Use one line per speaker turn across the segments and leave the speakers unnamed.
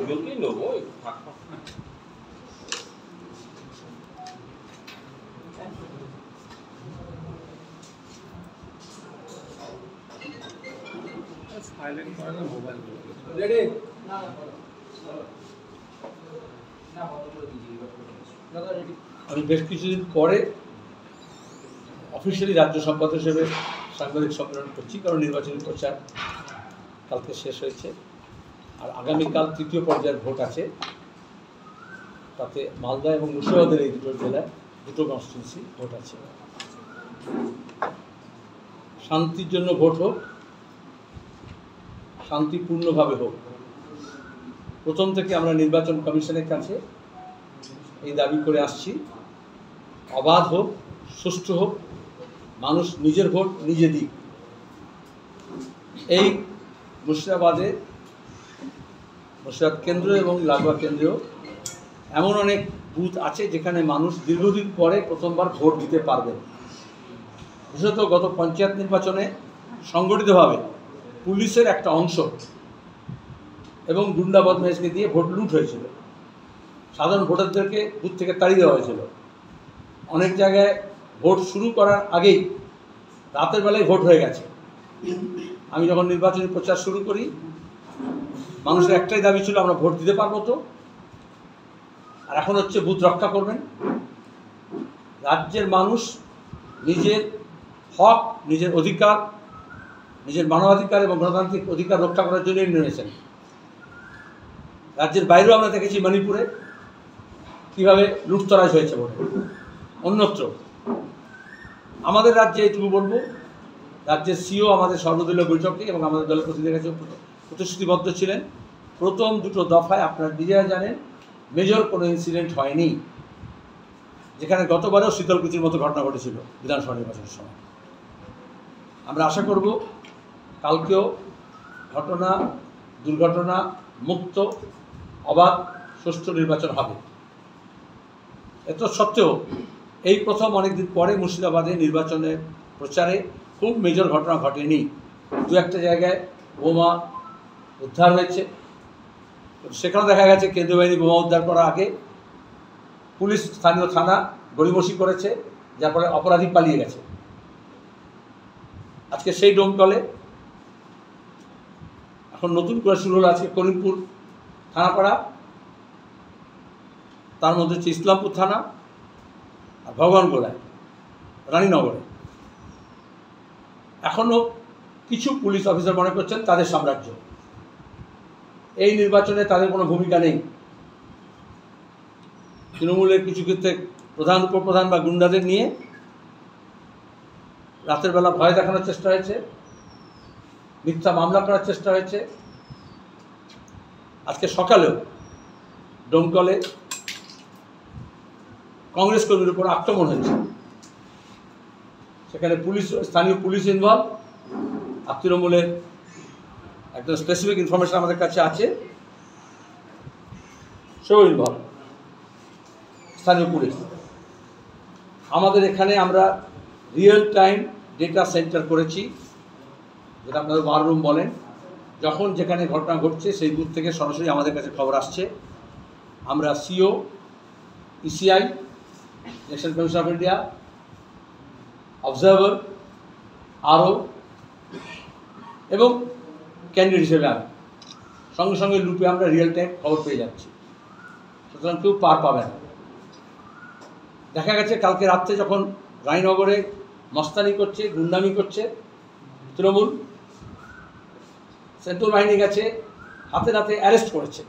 দুজনকেই নেবো
সাইলেন্ট করে না মোবাইল
রেডি আমি বেশ কিছুদিন পরে অফিসিয়ালি রাজ্য সম্পাদক হিসেবে সাংবাদিক সম্মেলন করছি, কারণ নির্বাচনী প্রচার কালকে শেষ হয়েছে আর আগামীকাল তৃতীয় পর্যায়ের ভোট আছে। তাতে মালদা এবং মুর্শিদাবাদের এই দুটো জেলায় দুটো কনস্টিটিউন্সি ভোট আছে। শান্তির জন্য ভোট হোক, শান্তিপূর্ণভাবে হোক। প্রথম থেকে আমরা নির্বাচন কমিশনের কাছে এই দাবি করে আসছি, অবাধ হোক, সুষ্ঠু হোক, মানুষ নিজের ভোট নিজে দিক। এই মুর্শিদাবাদ কেন্দ্র এবং লাগোয়া কেন্দ্রেও এমন অনেক বুথ আছে যেখানে মানুষ দীর্ঘদিন পরে প্রথমবার ভোট দিতে পারবেন। বিশেষত গত পঞ্চায়েত নির্বাচনে সংগঠিতভাবে পুলিশের একটা অংশ এবং গুন্ডা বদমাইশকে দিয়ে ভোট লুট হয়েছিল। সাধারণ ভোটারদেরকে বুথ থেকে তাড়িয়ে দেওয়া হয়েছিল। অনেক জায়গায় ভোট শুরু করার আগেই রাতের বেলায় ভোট হয়ে গেছে। আমি যখন নির্বাচনী প্রচার শুরু করি, মানুষের একটাই দাবি ছিল আমরা ভোট দিতে পারবো তো, আর এখন হচ্ছে বুথ রক্ষা করবেন। রাজ্যের মানুষ নিজের হক, নিজের অধিকার, নিজের মানবাধিকার এবং গণতান্ত্রিক অধিকার রক্ষা করার জন্যই নেমেছেন। রাজ্যের বাইরেও আমরা দেখেছি মণিপুরে কীভাবে লুটতরাজ হয়েছে ভোটে। অন্যত্র আমাদের রাজ্যে এটুকু বলবো, রাজ্যের সিও আমাদের সর্বদলীয় বৈঠকে এবং আমাদের দলের প্রতিনিধিদের কাছে প্রতিশ্রুতিবদ্ধ ছিলেন। প্রথম দুটো দফায় আপনারা নিজেরা জানেন মেজর কোনো ইনসিডেন্ট হয়নি, যেখানে গতবারেও শীতলকুচির মতো ঘটনা ঘটেছিল বিধানসভা নির্বাচনের সময়। আমরা আশা করব কালকেও দুর্ঘটনা মুক্ত, অবাধ, সুষ্ঠু নির্বাচন হবে। এত সত্ত্বেও এই প্রথম অনেকদিন পরে মুর্শিদাবাদে নির্বাচনের প্রচারে খুব মেজর ঘটনা ঘটেনি। দু একটা জায়গায় বোমা উদ্ধার হয়েছে, সেখানে দেখা গেছে কেন্দ্রীয় বাহিনী বোমা উদ্ধার করার আগে পুলিশ স্থানীয় থানা গড়িমসি করেছে, যার ফলে অপরাধী পালিয়ে গেছে। আজকে সেই ডোমকলে এখন নতুন করে শুরু হলো আজকে করিমপুর থানাপাড়া, তার মধ্যে হচ্ছে ইসলামপুর থানা আর ভগবানগোলায়, রানীনগরে। এখনও কিছু পুলিশ অফিসার মনে করছেন তাদের সাম্রাজ্য, এই নির্বাচনে তাদের কোনো ভূমিকা নেই। তৃণমূলের কিছু ক্ষেত্রে প্রধান উপপ্রধান বা গুন্ডাদের নিয়ে রাতের বেলা ভয় দেখানোর চেষ্টা হয়েছে, মিথ্যা মামলা করার চেষ্টা হয়েছে। আজকে সকালেও ডোমকলে কংগ্রেস কর্মীর উপর আক্রমণ হয়েছে, সেখানে স্থানীয় পুলিশ ইনভলভ, আর তৃণমূলের একদম স্পেসিফিক ইনফরমেশন আমাদের কাছে আছে, সেও ইনভলভ, স্থানীয় পুলিশ। আমাদের এখানে আমরা রিয়েল টাইম ডেটা সেন্টার করেছি, যেটা আপনারা ওয়ার রুম বলেন। যখন যেখানে ঘটনা ঘটছে সেই বুথ থেকে সরাসরি আমাদের কাছে খবর আসছে। আমরা CEO, ECI, election commission of India, observer, আরও এবং ক্যান্ডিডেট হিসেবে আমি সঙ্গে সঙ্গে লুপে আমরা রিয়েল টাইম খবর পেয়ে যাচ্ছি, সুতরাং কেউ পার পাবে না। দেখা গেছে কালকে রাত্রে যখন রানীনগরে মস্তানি করছে, গুন্ডামি করছে তৃণমূল, সেন্ট্রাল বাহিনী গেছে, হাতে নাতে অ্যারেস্ট করেছে,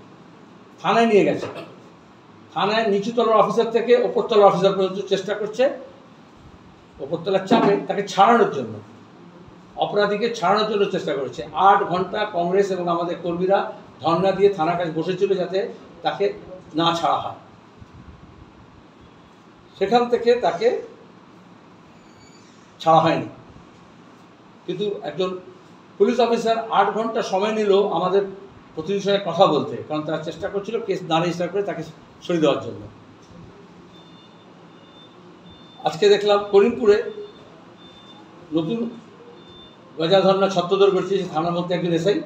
থানায় নিয়ে গেছে। থানায় নিচুতলার অফিসার থেকে ওপরতলার অফিসার পর্যন্ত চেষ্টা করছে ওপরতলার চাপে তাকে ছাড়ানোর জন্য, অপরাধীকে ছাড়ানোর জন্য চেষ্টা করেছে। 8 ঘন্টা কংগ্রেস এবং আমাদের কর্মীরা ধর্ণা দিয়ে থানার কাছে বসেছিল যাতে তাকে না ছাড়া হয়। সেখান থেকে তাকে ছাড়া হয়নি, কিন্তু একজন পুলিশ অফিসার 8 ঘন্টা সময় নিল আমাদের প্রতিনিধির সঙ্গে কথা বলতে, কারণ তারা চেষ্টা করছিল কেস না রেজিস্টার করে তাকে সরিয়ে দেওয়ার জন্য। আজকে দেখলাম করিমপুরে নতুন গজা ধর্না ছত্রদর করছে, থানার মধ্যে একজন এসআই,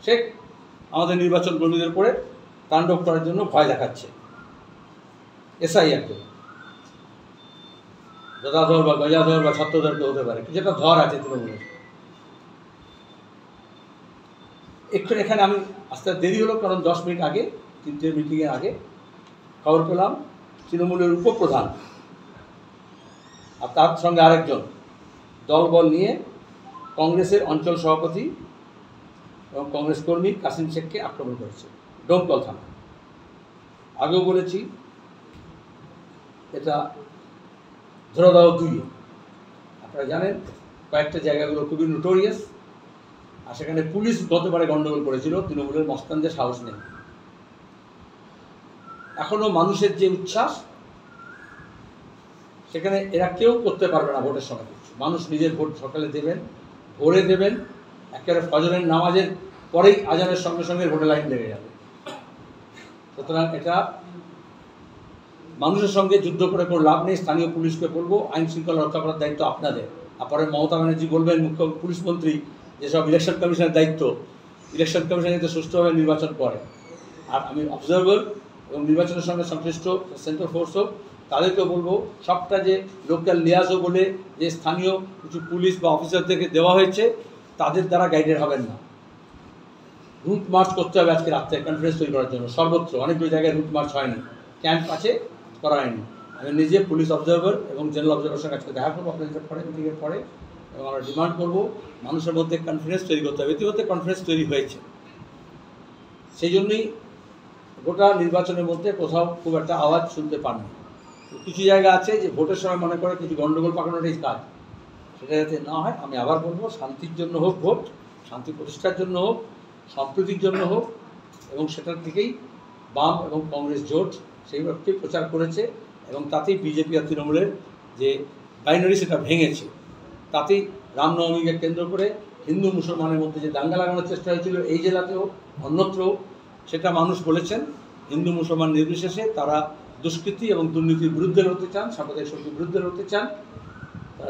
সে আমাদের নির্বাচন কর্মীদের উপরে তাণ্ডব করার জন্য ভয় দেখাচ্ছে। এসআই একজন গদাধর বা গজাধর বা ছত্রধরকে হতে পারে, যেটা ধর আছে তৃণমূলের। একটু এখানে আমি আস্তে দেরি হলো, কারণ 10 মিনিট আগে 3টে মিটিংয়ের আগে খবর পেলাম তৃণমূলের উপপ্রধান আর তার সঙ্গে আরেকজন দলবল নিয়ে কংগ্রেসের অঞ্চল সভাপতি এবং কংগ্রেস কর্মী কাসিম শেখকে আক্রমণ করেছে ডোমকল থানা। আগেও বলেছি এটা ধরাদাও 2। আপনারা জানেন কয়েকটা জায়গাগুলো খুবই নোটোরিয়াস, আর সেখানে পুলিশ গতবারে গণ্ডগোল করেছিল, তৃণমূলের মস্তানদের সাহস নেই। এখনও মানুষের যে উচ্ছ্বাস, সেখানে এরা কেউ করতে পারবে না ভোটের সময় কিছু। মানুষ নিজের ভোট সকালে দেবেন, ভোরে দেবেন, একেবারে ফজরের নামাজের পরেই আজানের সঙ্গে সঙ্গে ভোটে লাইন লেগে যাবে। সুতরাং এটা মানুষের সঙ্গে যুদ্ধ করে কোনো লাভ নেই। স্থানীয় পুলিশকে বলবো আইন শৃঙ্খলা রক্ষা করার দায়িত্ব আপনাদের। তারপরে মমতা ব্যানার্জি বলবেন, মুখ্য পুলিশ মন্ত্রী, যেসব ইলেকশন কমিশনের দায়িত্ব, ইলেকশন কমিশন যাতে সুষ্ঠুভাবে নির্বাচন করে। আর আমি অবজারভার এবং নির্বাচনের সঙ্গে সংশ্লিষ্ট সেন্ট্রাল ফোর্সও তাদেরকেও বলবো, সবটা যে লোকাল লিয়াজও বলে যে স্থানীয় কিছু পুলিশ বা অফিসারদেরকে দেওয়া হয়েছে, তাদের দ্বারা গাইডেড হবেন না। রুট মার্চ করতে হবে আজকে রাত্রে কনফারেন্স তৈরি করার জন্য। সর্বত্র অনেকগুলো জায়গায় রুট মার্চ হয়নি, ক্যাম্প আছে, করা হয়নি। আমি নিজে পুলিশ অবজারভার এবং জেনারেল অবজারভারের সঙ্গে আজকে দেখা করবো আপনাদের পরে, মিটিংয়ের পরে, এবং আমরা ডিমান্ড করবো মানুষের মধ্যে কনফিডেন্স তৈরি করতে হবে। ইতিমধ্যে কনফিডেন্স তৈরি হয়েছে, সেই জন্যই গোটা নির্বাচনের মধ্যে কোথাও খুব একটা আওয়াজ শুনতে পাননি। কিছু জায়গা আছে যে ভোটের সময় মনে করে কিছু গণ্ডগোল পাকানোটাই কাজ, সেটা যাতে না হয়। আমি আবার বলবো, শান্তির জন্য হোক ভোট, শান্তি প্রতিষ্ঠার জন্য হোক, সম্প্রীতির জন্য হোক, এবং সেটার দিকেই বাম এবং কংগ্রেস জোট সেইভাবে প্রচার করেছে, এবং তাতেই বিজেপি আর তৃণমূলের যে বাইনারি সেটা ভেঙেছে। তাতেই রামনবমীকে কেন্দ্র করে হিন্দু মুসলমানের মধ্যে যে দাঙ্গা লাগানোর চেষ্টা হয়েছিল এই জেলাতেও অন্যত্রও, সেটা মানুষ বলেছেন হিন্দু মুসলমান নির্বিশেষে তারা দুষ্কৃতি এবং দুর্নীতির বিরুদ্ধে লড়তে চান, সাম্প্রদায়িক শক্তির বিরুদ্ধে লড়তে চান।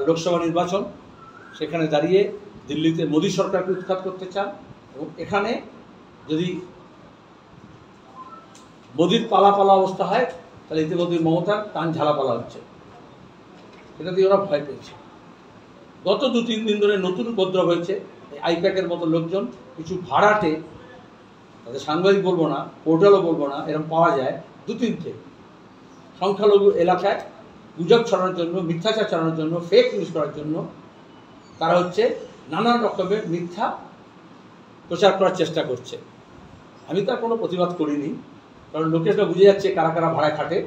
লোকসভা নির্বাচন, সেখানে দাঁড়িয়ে দিল্লিতে মোদী সরকারকে উৎখাত করতে চান, এবং এখানে যদি মোদির পালা অবস্থা হয়, তাহলে ইতিমধ্যে মমতার কান ঝালাপালা হচ্ছে, সেটা দিয়ে ওরা ভয় পেয়েছে। গত 2-3 দিন ধরে নতুন উপদ্রব হয়েছে। আইপ্যাকের মতো লোকজন কিছু ভাড়াটে, তাদের সাংবাদিক বলবো না, পোর্টালও বলবো না, এরকম পাওয়া যায় 2-3টে সংখ্যালঘু এলাকায় গুজব ছড়ানোর জন্য, মিথ্যাচার ছড়ানোর জন্য, ফেক নিউজ করার জন্য তারা হচ্ছে নানান রকমের মিথ্যা প্রচার করার চেষ্টা করছে। আমি তার কোনো প্রতিবাদ করিনি, কারণ লোকেরা বুঝে যাচ্ছে কারা কারা ভাড়ায় খাটে,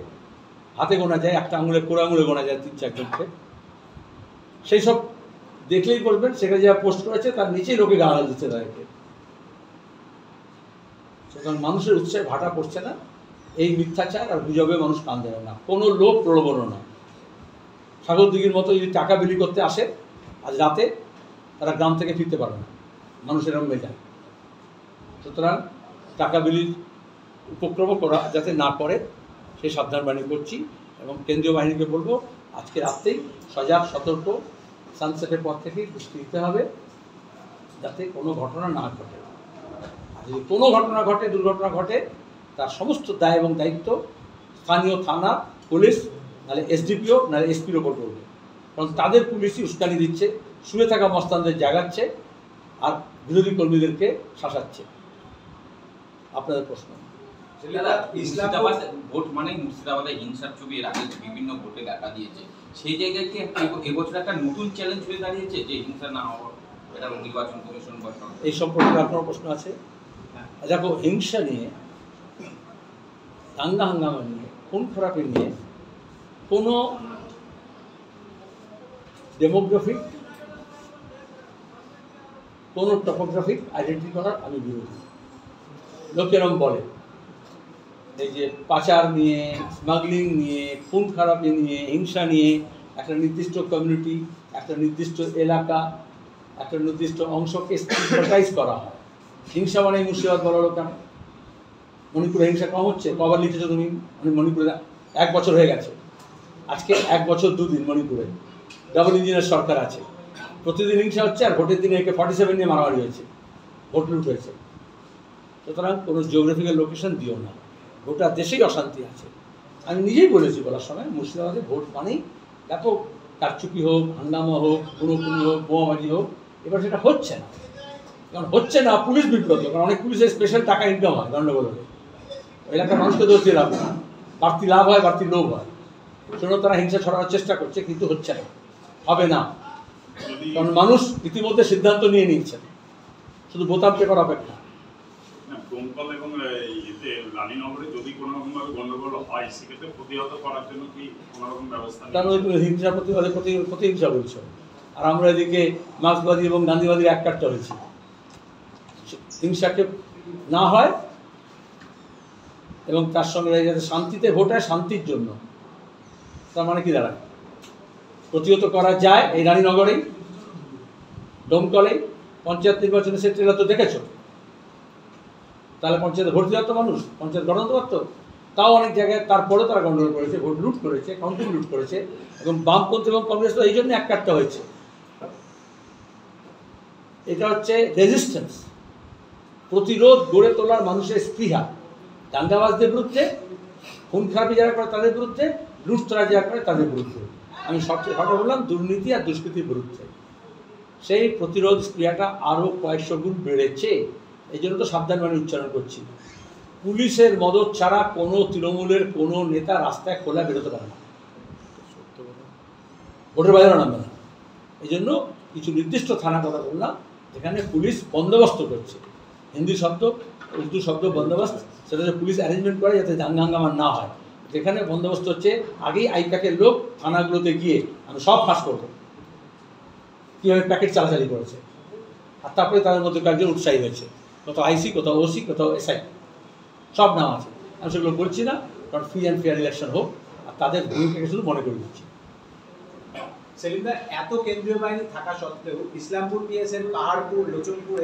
হাতে গোনা যায়, একটা আঙুলে কোড়া আঙুলে গোনা যায় 3-4 জনকে। সেই সব দেখলেই বলবেন সেখানে যারা পোস্ট করেছে তার নিচেই লোকে গালাগাল দিচ্ছে তাদেরকে। সুতরাং মানুষের উৎসাহে ভাটা পড়ছে না, এই মিথ্যাচার আর গুজবে মানুষ কান দেবে না, কোনো লোক প্রলোভনও না। সাগর দিঘির মতো যদি টাকা বিলি করতে আসে আজ রাতে, তারা গ্রাম থেকে ফিরতে পারবে না, মানুষের এরকম মেজায়। সুতরাং টাকা বিলির উপক্রম করা যাতে না করে সেই সাবধান বাণী করছি, এবং কেন্দ্রীয় বাহিনীকে বলবো আজকে রাত্রেই সজাগ সতর্ক সানসেটের পর থেকেই দৃষ্টি দিতে হবে, যাতে কোনো ঘটনা না ঘটে। যদি কোনো ঘটনা ঘটে, দুর্ঘটনা ঘটে, তার সমস্ত দায় এবং দায়িত্ব স্থানীয় থানা, পুলিশ, নাহলে এসডিপিও, নাহলে এসপির ওপর পড়বে। কারণ তাদের পুলিশই উস্কানি দিচ্ছে, শুয়ে থাকা মস্তানদের জাগাচ্ছে, আর বিরোধী কর্মীদেরকে শাসাচ্ছে। আপনাদের প্রশ্ন?
মুর্শিদাবাদ ভোট মানে মুর্শিদাবাদে হিংসার ছবি এর আগে বিভিন্ন ভোটে দেখা দিয়েছে, সেই জায়গায় কি এবছর একটা নতুন চ্যালেঞ্জ হয়ে দাঁড়িয়েছে যে হিংসা না হওয়ার, এটা নির্বাচন কমিশন গঠন?
এই সম্পর্কে আপনার প্রশ্ন আছে? দেখো, হিংসা নিয়ে, দাঙ্গা হাঙ্গামা নিয়ে, খুন খারাপি নিয়ে কোনো ডেমোগ্রাফিক, কোনো টপোগ্রাফিক আইডেন্টিটি করার আমি বিরোধী। লোকেরম বলে এই যে পাচার নিয়ে, স্মাগলিং নিয়ে, খুন খারাপি নিয়ে, হিংসা নিয়ে একটা নির্দিষ্ট কমিউনিটি, একটা নির্দিষ্ট এলাকা, একটা নির্দিষ্ট অংশকে স্টিগম্যাটাইজ করা হয়। হিংসা মানে মুর্শিদাবাদ বলা হলো কেন? মণিপুরে হিংসা কম হচ্ছে? কবার লিখেছো তুমি? মানে মণিপুরে 1 বছর হয়ে গেছে, আজকে 1 বছর 2 দিন মণিপুরে ডাবল ইঞ্জিনের সরকার আছে, প্রতিদিন হিংসা হচ্ছে, আর ভোটের দিনে একে 47 নিয়ে মারামারি হয়েছে, ভোট লুট হয়েছে। সুতরাং কোনো জিওগ্রাফিক্যাল লোকেশন দিও না, গোটা দেশেই অশান্তি আছে। আমি নিজেই বলেছি বলার সময়, মুর্শিদাবাদে ভোট মানেই ব্যাপক কারচুপি হোক, হাঙ্গামা হোক, খুনোখুনি হোক, বোমাবাজি হোক। এবার সেটা হচ্ছে না, কারণ হচ্ছে না পুলিশ বিব্রত, কারণ অনেক পুলিশের স্পেশাল টাকা ইনকাম হয় গণ্ডগোল হলে। এলাকার মানুষকে দোষ দিয়ে লাভ না, বাড়তি লাভ হয়, বাড়তি লোভ হয়। সেজন্য তারা হিংসা ছড়ানোর চেষ্টা করছে, কিন্তু হচ্ছে না, হবে না, কারণ মানুষ ইতিমধ্যে সিদ্ধান্ত নিয়ে নিয়েছেন, শুধু বোতাম টেপার অপেক্ষা।
ডোমকল এবং রানীনগরে যদি কোনো রকমভাবে গন্ডগোল হয়, সেক্ষেত্রে প্রতিহত করার জন্য কি কোনো রকম ব্যবস্থা?
কারণ তুমি হিংসা প্রতিহিংসা বলছো, আর আমরা এদিকে মার্ক্সবাদী এবং গান্ধীবাদীর এক কাটটা হয়েছি। হিংসাকে না হয় এবং তার সঙ্গে যাতে শান্তিতে ভোট হয়, শান্তির জন্য, তার মানে কি দাঁড়ায়? প্রতিহত করা যায় এই রানীনগরেই, ডোমকলেই। পঞ্চায়েত নির্বাচনে সেটা তো দেখেছো, তাহলে পঞ্চায়েতে ভোট দেওয়ার তো মানুষ, পঞ্চায়েত গঠন করতে পারতো। তাও অনেক জায়গায় তারপরে তারা গণ্ডগোল করেছে, ভোট লুট করেছে, কাউন্টিং লুট করেছে, এবং বামপন্থী এবং কংগ্রেস তো এই জন্য এক কাটটা হয়েছে। এটা হচ্ছে রেজিস্ট্যান্স, প্রতিরোধ গড়ে তোলার মানুষের স্পৃহা, দাঙ্গাবাজদের বিরুদ্ধে, খুন খারাপি যারা করে তাদের বিরুদ্ধে, লুটতরা যারা করে তাদের বিরুদ্ধে। আমি সবচেয়ে কথা বললাম দুর্নীতি আর দুষ্কৃতির বিরুদ্ধে। সেই প্রতিরোধ স্পৃহাটা আরও কয়েকশো গুণ বেড়েছে। এই জন্য তো সাবধান মানে উচ্চারণ করছি, পুলিশের মদত ছাড়া কোনো তৃণমূলের কোনো নেতা রাস্তায় খোলা বেরোতে পারে না, ভোটের বাজারে নামবে না। এই জন্য কিছু নির্দিষ্ট থানা কথা বললাম যেখানে পুলিশ বন্দোবস্ত করছে, হিন্দি শব্দ, উর্দু শব্দ বন্দোবস্ত, সেটা যে পুলিশ অ্যারেঞ্জমেন্ট করে যাতে দাঙ্গা হাঙ্গামা না হয়। যেখানে বন্দোবস্ত হচ্ছে, আগেই আইপ্যাকের লোক থানাগুলোতে গিয়ে আমি সব ফাঁস করবো কীভাবে প্যাকেট চালাচালি করেছে, আর তারপরে তাদের মধ্যে কয়েকজন উৎসাহী হয়েছে, কোথাও আইসি, কোথাও ওসি, কোথাও এসআই, সব নাম আছে। আমি সেগুলো বলছি না, কারণ ফ্রি অ্যান্ড ফেয়ার ইলেকশন হোক, আর তাদের ভূমিকাকে শুধু মনে করে দিচ্ছি।
সেলিমদা, এত কেন্দ্রীয় বাহিনী থাকা সত্ত্বেও ইসলামপুর পিএসের পাহাড়পুর, লোচনপুর